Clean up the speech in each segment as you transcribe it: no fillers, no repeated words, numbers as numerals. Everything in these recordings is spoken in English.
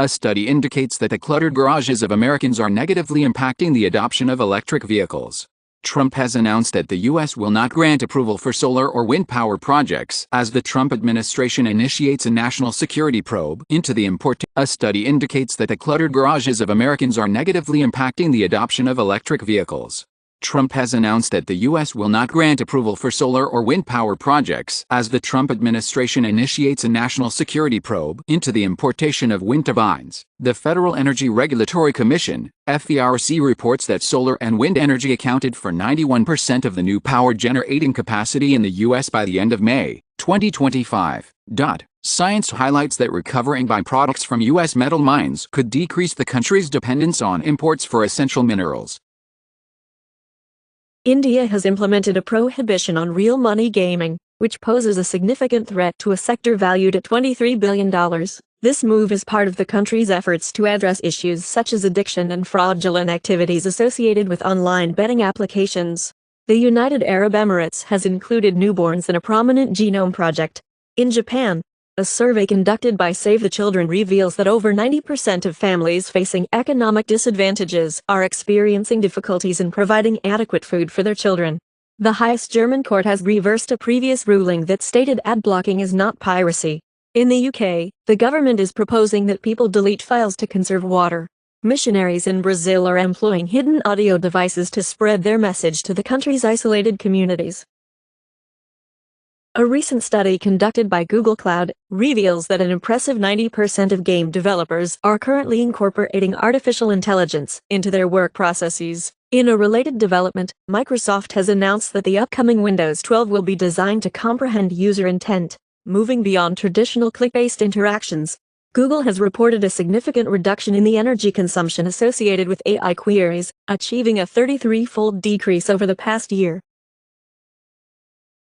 A study indicates that the cluttered garages of Americans are negatively impacting the adoption of electric vehicles. Trump has announced that the U.S. will not grant approval for solar or wind power projects as the Trump administration initiates a national security probe into the import. A study indicates that the cluttered garages of Americans are negatively impacting the adoption of electric vehicles. Trump has announced that the U.S. will not grant approval for solar or wind power projects as the Trump administration initiates a national security probe into the importation of wind turbines. The Federal Energy Regulatory Commission, FERC, reports that solar and wind energy accounted for 91% of the new power generating capacity in the U.S. by the end of May 2025. Science highlights that recovering byproducts from U.S. metal mines could decrease the country's dependence on imports for essential minerals. India has implemented a prohibition on real money gaming, which poses a significant threat to a sector valued at $23 billion. This move is part of the country's efforts to address issues such as addiction and fraudulent activities associated with online betting applications. The United Arab Emirates has included newborns in a prominent genome project. In Japan, a survey conducted by Save the Children reveals that over 90% of families facing economic disadvantages are experiencing difficulties in providing adequate food for their children. The highest German court has reversed a previous ruling that stated ad blocking is not piracy. In the UK, the government is proposing that people delete files to conserve water. Missionaries in Brazil are employing hidden audio devices to spread their message to the country's isolated communities. A recent study conducted by Google Cloud reveals that an impressive 90% of game developers are currently incorporating artificial intelligence into their work processes. In a related development, Microsoft has announced that the upcoming Windows 12 will be designed to comprehend user intent, moving beyond traditional click-based interactions. Google has reported a significant reduction in the energy consumption associated with AI queries, achieving a 33-fold decrease over the past year.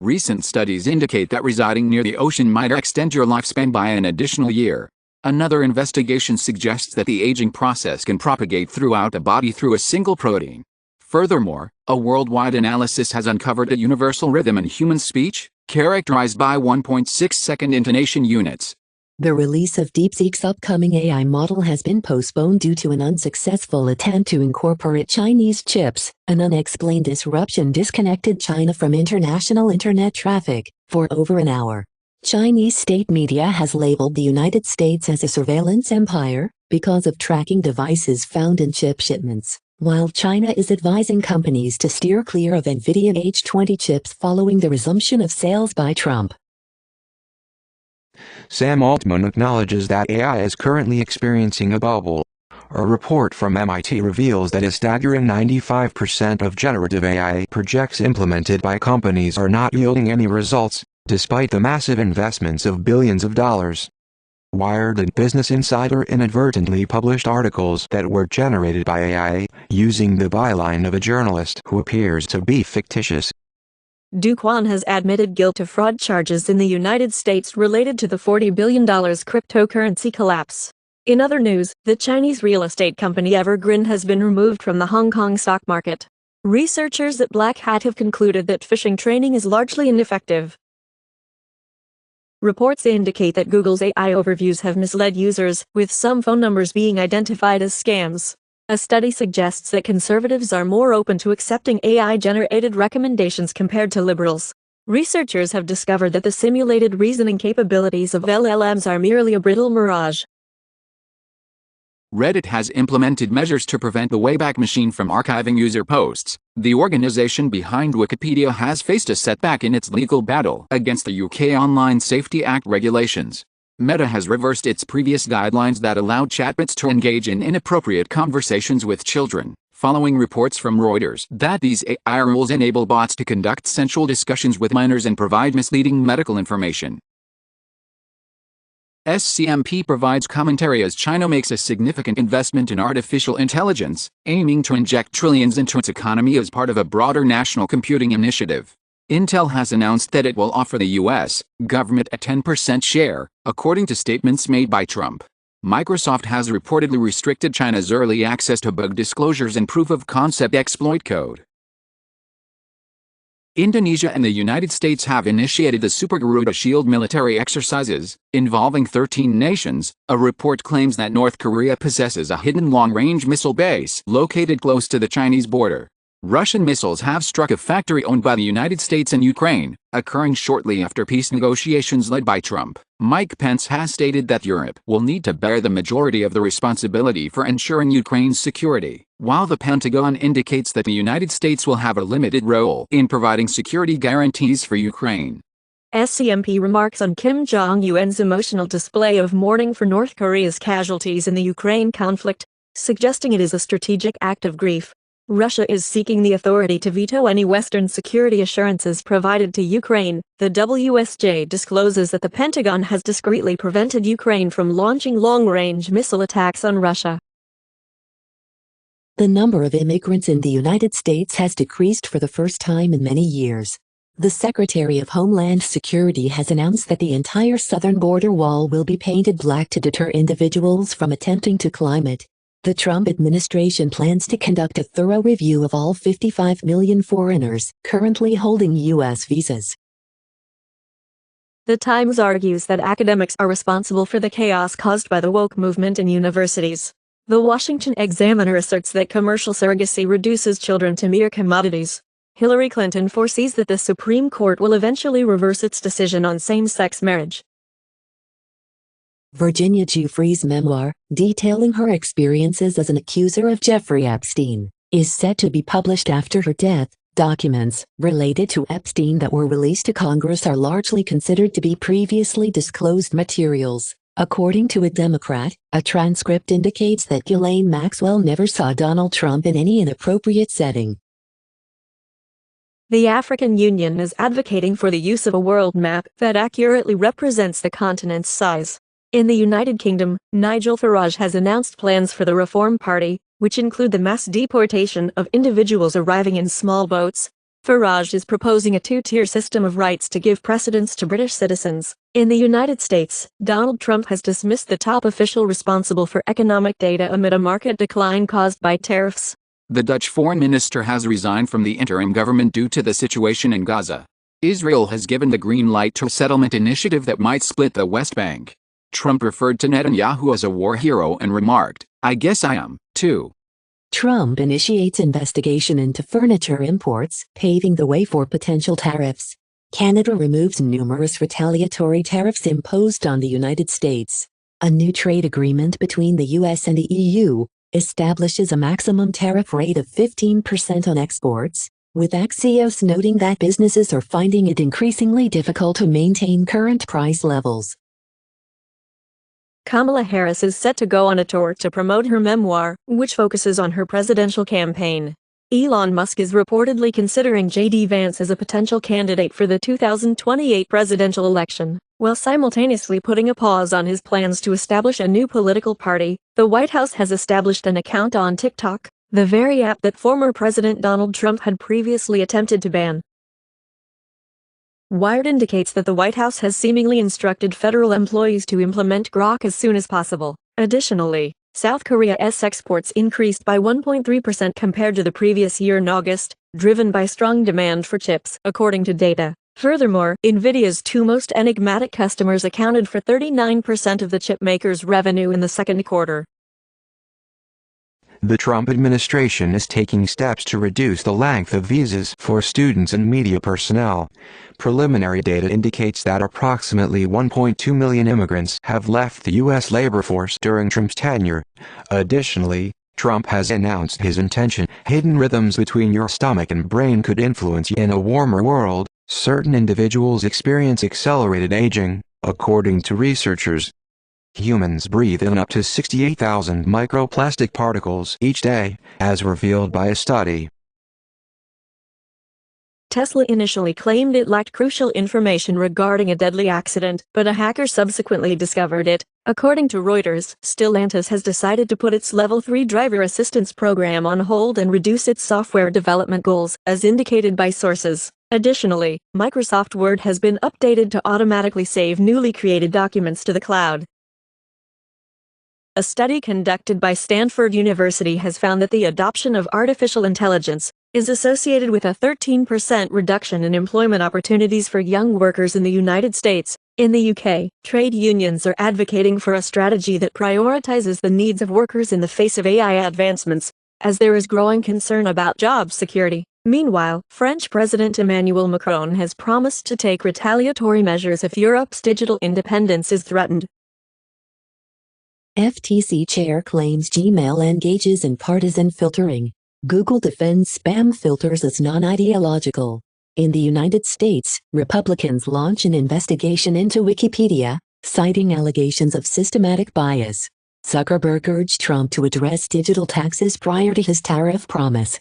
Recent studies indicate that residing near the ocean might extend your lifespan by an additional year. Another investigation suggests that the aging process can propagate throughout the body through a single protein. Furthermore, a worldwide analysis has uncovered a universal rhythm in human speech, characterized by 1.6-second intonation units. The release of DeepSeek's upcoming AI model has been postponed due to an unsuccessful attempt to incorporate Chinese chips. An unexplained disruption disconnected China from international internet traffic for over an hour. Chinese state media has labeled the United States as a surveillance empire because of tracking devices found in chip shipments, while China is advising companies to steer clear of NVIDIA H20 chips following the resumption of sales by Trump. Sam Altman acknowledges that AI is currently experiencing a bubble. A report from MIT reveals that a staggering 95% of generative AI projects implemented by companies are not yielding any results, despite the massive investments of billions of dollars. Wired and Business Insider inadvertently published articles that were generated by AI, using the byline of a journalist who appears to be fictitious. Do Kwon has admitted guilt to fraud charges in the United States related to the $40 billion cryptocurrency collapse. In other news, the Chinese real estate company Evergrande has been removed from the Hong Kong stock market. Researchers at Black Hat have concluded that phishing training is largely ineffective. Reports indicate that Google's AI overviews have misled users, with some phone numbers being identified as scams. A study suggests that conservatives are more open to accepting AI-generated recommendations compared to liberals. Researchers have discovered that the simulated reasoning capabilities of LLMs are merely a brittle mirage. Reddit has implemented measures to prevent the Wayback Machine from archiving user posts. The organization behind Wikipedia has faced a setback in its legal battle against the UK Online Safety Act regulations. Meta has reversed its previous guidelines that allowed chatbots to engage in inappropriate conversations with children, following reports from Reuters that these AI rules enable bots to conduct sensual discussions with minors and provide misleading medical information. SCMP provides commentary as China makes a significant investment in artificial intelligence, aiming to inject trillions into its economy as part of a broader national computing initiative. Intel has announced that it will offer the U.S. government a 10% share, according to statements made by Trump. Microsoft has reportedly restricted China's early access to bug disclosures and proof-of-concept exploit code. Indonesia and the United States have initiated the Super Garuda Shield military exercises, involving 13 nations. A report claims that North Korea possesses a hidden long-range missile base located close to the Chinese border. Russian missiles have struck a factory owned by the United States and Ukraine, occurring shortly after peace negotiations led by Trump. Mike Pence has stated that Europe will need to bear the majority of the responsibility for ensuring Ukraine's security, while the Pentagon indicates that the United States will have a limited role in providing security guarantees for Ukraine. SCMP remarks on Kim Jong-un's emotional display of mourning for North Korea's casualties in the Ukraine conflict, suggesting it is a strategic act of grief. Russia is seeking the authority to veto any Western security assurances provided to Ukraine. The WSJ discloses that the Pentagon has discreetly prevented Ukraine from launching long-range missile attacks on Russia. The number of immigrants in the United States has decreased for the first time in many years. The Secretary of Homeland Security has announced that the entire southern border wall will be painted black to deter individuals from attempting to climb it. The Trump administration plans to conduct a thorough review of all 55 million foreigners currently holding U.S. visas. The Times argues that academics are responsible for the chaos caused by the woke movement in universities. The Washington Examiner asserts that commercial surrogacy reduces children to mere commodities. Hillary Clinton foresees that the Supreme Court will eventually reverse its decision on same-sex marriage. Virginia Giuffre's memoir, detailing her experiences as an accuser of Jeffrey Epstein, is set to be published after her death. Documents related to Epstein that were released to Congress are largely considered to be previously disclosed materials. According to a Democrat, a transcript indicates that Ghislaine Maxwell never saw Donald Trump in any inappropriate setting. The African Union is advocating for the use of a world map that accurately represents the continent's size. In the United Kingdom, Nigel Farage has announced plans for the Reform Party, which include the mass deportation of individuals arriving in small boats. Farage is proposing a two-tier system of rights to give precedence to British citizens. In the United States, Donald Trump has dismissed the top official responsible for economic data amid a market decline caused by tariffs. The Dutch foreign minister has resigned from the interim government due to the situation in Gaza. Israel has given the green light to a settlement initiative that might split the West Bank. Trump referred to Netanyahu as a war hero and remarked, "I guess I am, too." Trump initiates investigation into furniture imports, paving the way for potential tariffs. Canada removes numerous retaliatory tariffs imposed on the United States. A new trade agreement between the U.S. and the EU establishes a maximum tariff rate of 15% on exports, with Axios noting that businesses are finding it increasingly difficult to maintain current price levels. Kamala Harris is set to go on a tour to promote her memoir, which focuses on her presidential campaign. Elon Musk is reportedly considering J.D. Vance as a potential candidate for the 2028 presidential election, while simultaneously putting a pause on his plans to establish a new political party. The White House has established an account on TikTok, the very app that former President Donald Trump had previously attempted to ban. Wired indicates that the White House has seemingly instructed federal employees to implement Grok as soon as possible. Additionally, South Korea's exports increased by 1.3% compared to the previous year in August, driven by strong demand for chips, according to data. Furthermore, Nvidia's two most enigmatic customers accounted for 39% of the chipmaker's revenue in the second quarter. The Trump administration is taking steps to reduce the length of visas for students and media personnel. Preliminary data indicates that approximately 1.2 million immigrants have left the U.S. labor force during Trump's tenure. Additionally, Trump has announced his intention. Hidden rhythms between your stomach and brain could influence you. In a warmer world, certain individuals experience accelerated aging, according to researchers. Humans breathe in up to 68,000 microplastic particles each day, as revealed by a study. Tesla initially claimed it lacked crucial information regarding a deadly accident, but a hacker subsequently discovered it. According to Reuters, Stellantis has decided to put its Level 3 driver assistance program on hold and reduce its software development goals, as indicated by sources. Additionally, Microsoft Word has been updated to automatically save newly created documents to the cloud. A study conducted by Stanford University has found that the adoption of artificial intelligence, is associated with a 13% reduction in employment opportunities for young workers in the United States. In the UK, trade unions are advocating for a strategy that prioritizes the needs of workers in the face of AI advancements, as there is growing concern about job security. Meanwhile, French President Emmanuel Macron has promised to take retaliatory measures if Europe's digital independence is threatened. FTC chair claims Gmail engages in partisan filtering. Google defends spam filters as non-ideological. In the United States, Republicans launch an investigation into Wikipedia, citing allegations of systematic bias. Zuckerberg urged Trump to address digital taxes prior to his tariff promise.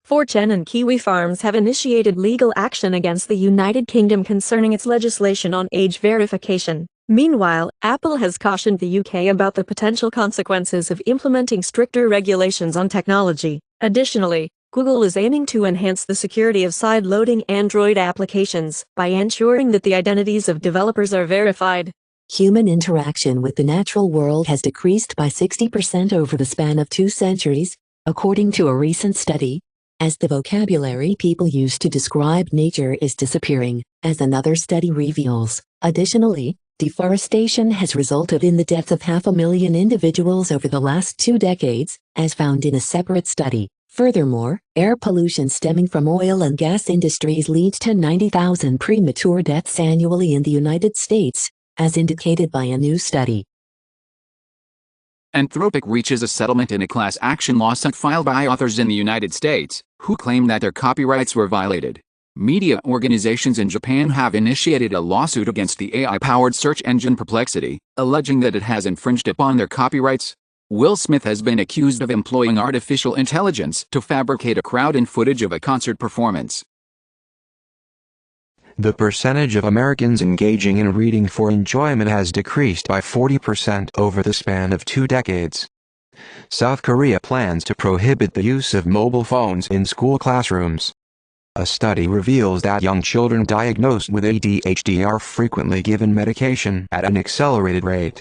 4chan and Kiwi Farms have initiated legal action against the United Kingdom concerning its legislation on age verification. Meanwhile, Apple has cautioned the UK about the potential consequences of implementing stricter regulations on technology. Additionally, Google is aiming to enhance the security of side-loading Android applications by ensuring that the identities of developers are verified. Human interaction with the natural world has decreased by 60% over the span of 2 centuries, according to a recent study, as the vocabulary people use to describe nature is disappearing, as another study reveals. Additionally, deforestation has resulted in the death of 500,000 individuals over the last 2 decades, as found in a separate study. Furthermore, air pollution stemming from oil and gas industries leads to 90,000 premature deaths annually in the United States, as indicated by a new study. Anthropic reaches a settlement in a class action lawsuit filed by authors in the United States, who claim that their copyrights were violated. Media organizations in Japan have initiated a lawsuit against the AI-powered search engine Perplexity, alleging that it has infringed upon their copyrights. Will Smith has been accused of employing artificial intelligence to fabricate a crowd and footage of a concert performance. The percentage of Americans engaging in reading for enjoyment has decreased by 40% over the span of 2 decades. South Korea plans to prohibit the use of mobile phones in school classrooms. A study reveals that young children diagnosed with ADHD are frequently given medication at an accelerated rate.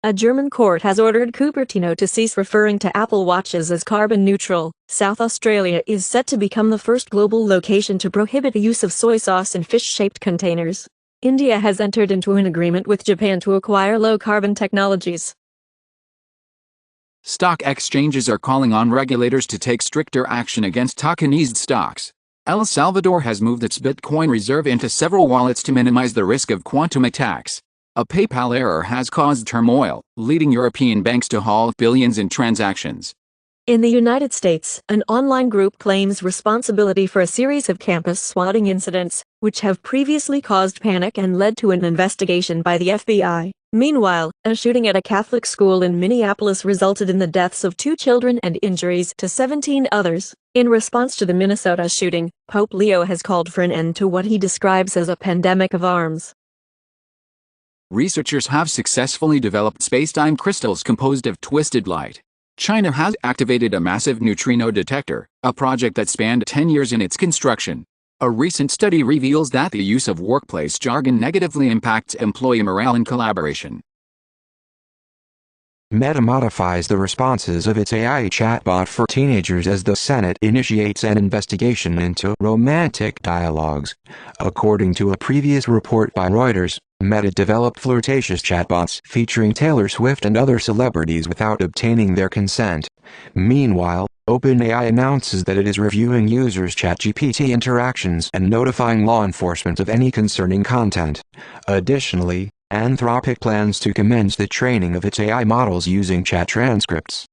A German court has ordered Cupertino to cease referring to Apple Watches as carbon neutral. South Australia is set to become the first global location to prohibit the use of soy sauce in fish-shaped containers. India has entered into an agreement with Japan to acquire low-carbon technologies. Stock exchanges are calling on regulators to take stricter action against tokenized stocks. El Salvador has moved its Bitcoin reserve into several wallets to minimize the risk of quantum attacks. A PayPal error has caused turmoil, leading European banks to halt billions in transactions. In the United States, an online group claims responsibility for a series of campus swatting incidents, which have previously caused panic and led to an investigation by the FBI. Meanwhile, a shooting at a Catholic school in Minneapolis resulted in the deaths of 2 children and injuries to 17 others. In response to the Minnesota shooting, Pope Leo has called for an end to what he describes as a pandemic of arms. Researchers have successfully developed space-time crystals composed of twisted light. China has activated a massive neutrino detector, a project that spanned 10 years in its construction. A recent study reveals that the use of workplace jargon negatively impacts employee morale and collaboration. Meta modifies the responses of its AI chatbot for teenagers as the Senate initiates an investigation into romantic dialogues. According to a previous report by Reuters, Meta developed flirtatious chatbots featuring Taylor Swift and other celebrities without obtaining their consent. Meanwhile, OpenAI announces that it is reviewing users' ChatGPT interactions and notifying law enforcement of any concerning content. Additionally, Anthropic plans to commence the training of its AI models using chat transcripts.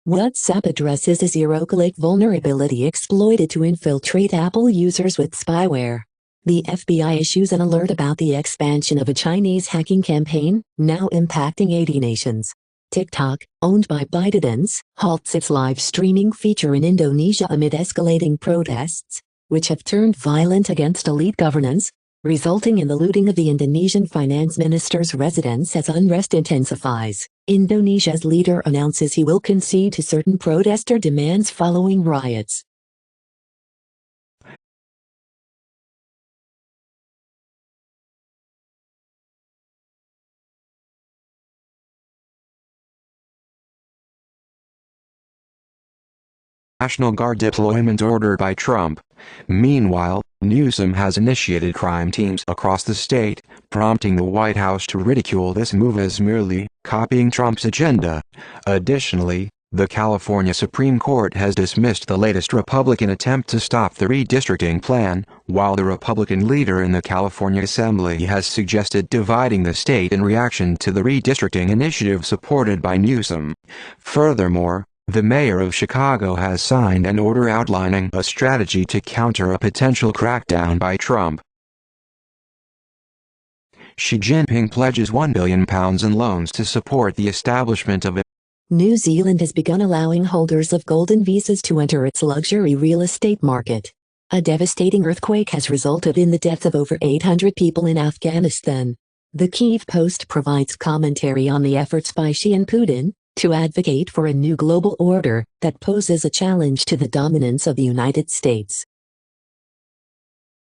WhatsApp addresses a zero-click vulnerability exploited to infiltrate Apple users with spyware. The FBI issues an alert about the expansion of a Chinese hacking campaign, now impacting 80 nations. TikTok, owned by ByteDance, halts its live streaming feature in Indonesia amid escalating protests, which have turned violent against elite governance, resulting in the looting of the Indonesian finance minister's residence as unrest intensifies. Indonesia's leader announces he will concede to certain protester demands following riots. National Guard deployment order by Trump. Meanwhile, Newsom has initiated crime teams across the state, prompting the White House to ridicule this move as merely copying Trump's agenda. Additionally, the California Supreme Court has dismissed the latest Republican attempt to stop the redistricting plan, while the Republican leader in the California Assembly has suggested dividing the state in reaction to the redistricting initiative supported by Newsom. Furthermore, the mayor of Chicago has signed an order outlining a strategy to counter a potential crackdown by Trump. Xi Jinping pledges £1 billion in loans to support the establishment of a New Zealand has begun allowing holders of golden visas to enter its luxury real estate market. A devastating earthquake has resulted in the death of over 800 people in Afghanistan. The Kyiv Post provides commentary on the efforts by Xi and Putin to advocate for a new global order that poses a challenge to the dominance of the United States.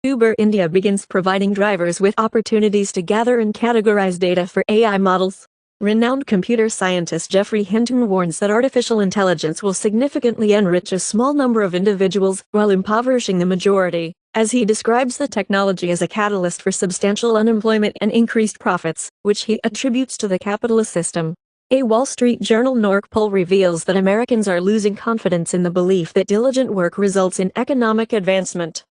Uber India begins providing drivers with opportunities to gather and categorize data for AI models. Renowned computer scientist Jeffrey Hinton warns that artificial intelligence will significantly enrich a small number of individuals while impoverishing the majority, as he describes the technology as a catalyst for substantial unemployment and increased profits, which he attributes to the capitalist system. A Wall Street Journal NORC poll reveals that Americans are losing confidence in the belief that diligent work results in economic advancement.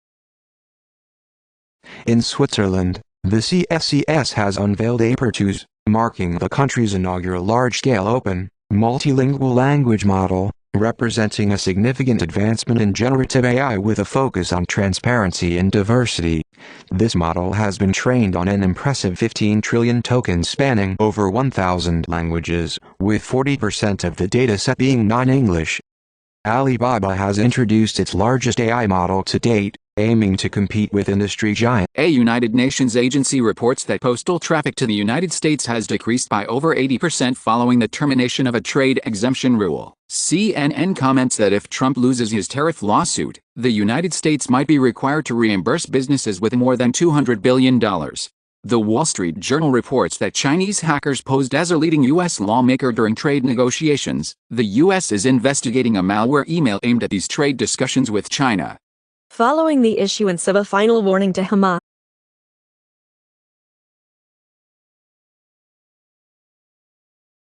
In Switzerland, the CSCS has unveiled Apertus, marking the country's inaugural large-scale open, multilingual language model, representing a significant advancement in generative AI with a focus on transparency and diversity. This model has been trained on an impressive 15 trillion tokens spanning over 1,000 languages, with 40% of the dataset being non-English. Alibaba has introduced its largest AI model to date, aiming to compete with industry giant. A United Nations agency reports that postal traffic to the United States has decreased by over 80% following the termination of a trade exemption rule. CNN comments that if Trump loses his tariff lawsuit, the United States might be required to reimburse businesses with more than $200 billion. The Wall Street Journal reports that Chinese hackers posed as a leading U.S. lawmaker during trade negotiations. The U.S. is investigating a malware email aimed at these trade discussions with China. Following the issuance of a final warning to Hamas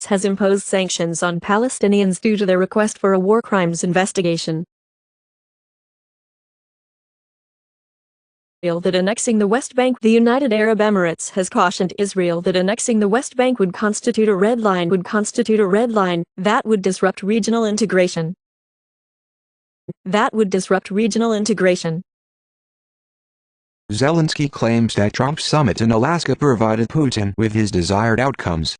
has imposed sanctions on Palestinians due to their request for a war crimes investigation. That annexing the West Bank. The United Arab Emirates has cautioned Israel that annexing the West Bank would constitute a red line that would disrupt regional integration. Zelensky claims that Trump's summit in Alaska provided Putin with his desired outcomes.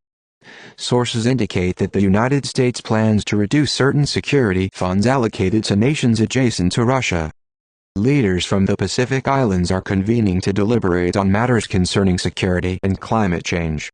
Sources indicate that the United States plans to reduce certain security funds allocated to nations adjacent to Russia. Leaders from the Pacific Islands are convening to deliberate on matters concerning security and climate change.